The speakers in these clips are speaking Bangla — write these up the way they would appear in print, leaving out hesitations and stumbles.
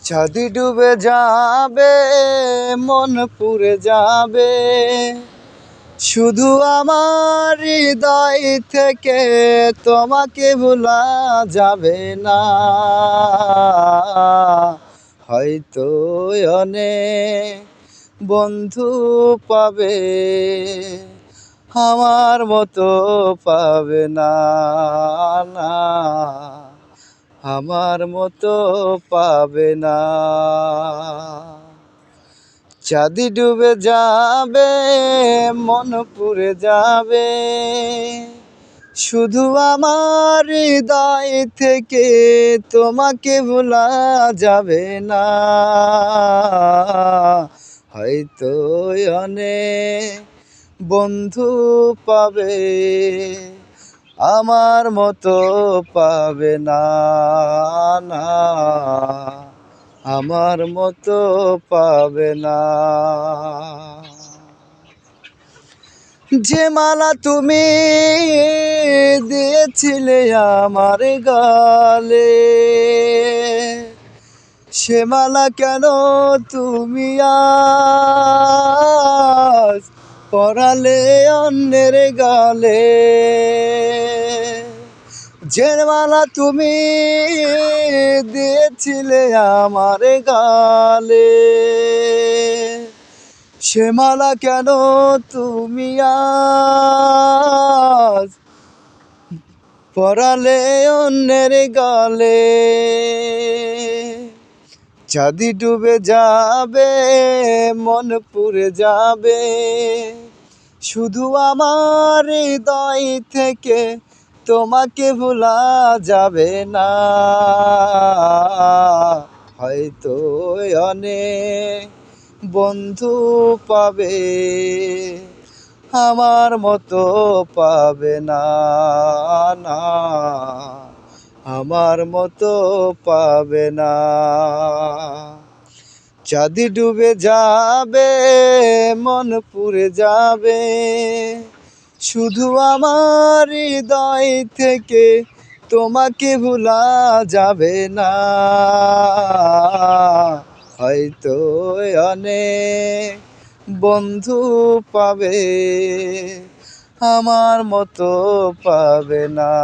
চাঁদি ডুবে যাবে, মন পুড়ে যাবে, শুধু আমার হৃদয় থেকে তোমাকে ভোলা যাবে না। হয়তো অনেক বন্ধু পাবে, আমার মতো পাবে না, না আমার মতো পাবে না। চাঁদি ডুবে যাবে, মন পুড়ে যাবে, শুধু আমার হৃদয় থেকে তোমাকে ভোলা যাবে না। হয়তো অনেক বন্ধু পাবে, আমার মতো পাবে না, না আমার মতো পাবে না। যে মালা তুমি দিয়েছিলে আমার গালে, সে মালা কেন তুমি আজ পরালে অন্যের গালে। যে মালা তুমি দিয়েছিলে আমার গালে, সে মালা কেন তুমি আজ পরালে অন্যের গালে। চাঁদি ডুবে যাবে, মন পুড়ে যাবে, শুধু আমার হৃদয় থেকে তোমাকে ভোলা যাবে না। হয়তো অনেক বন্ধু পাবে, আমার মতো পাবে না, না আমার মতো পাবে না। চাঁদি ডুবে যাবে, মন পুড়ে যাবে, শুধু আমার হৃদয় থেকে তোমাকে ভোলা যাবে না। হয়তো অনেক বন্ধু পাবে, আমার মতো পাবে না।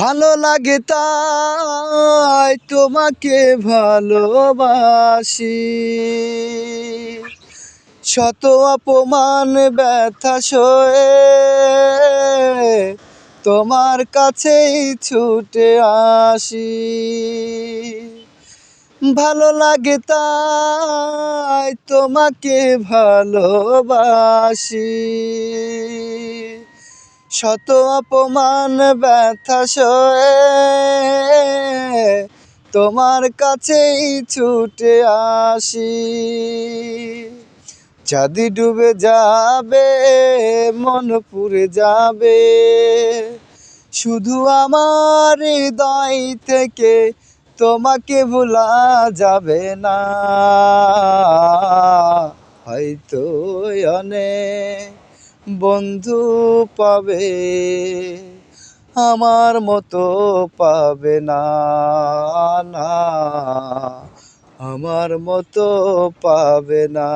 ভালো লাগে তাই তোমাকে ভালোবাসি, শত অপমান ব্যথা সয়ে তোমার কাছেই ছুটে আসি। ভালো লাগে তাই তোমাকে ভালোবাসি, শত অপমান ব্যথা সয়ে তোমার কাছেই ছুটে আসি। চাঁদি ডুবে যাবে, মন পুড়ে যাবে, শুধু আমার হৃদয় থেকে তোমাকে ভোলা যাবে না। হয়তো অনেক বন্ধু পাবে, আমার মতো পাবে না, না আমার মতো পাবে না।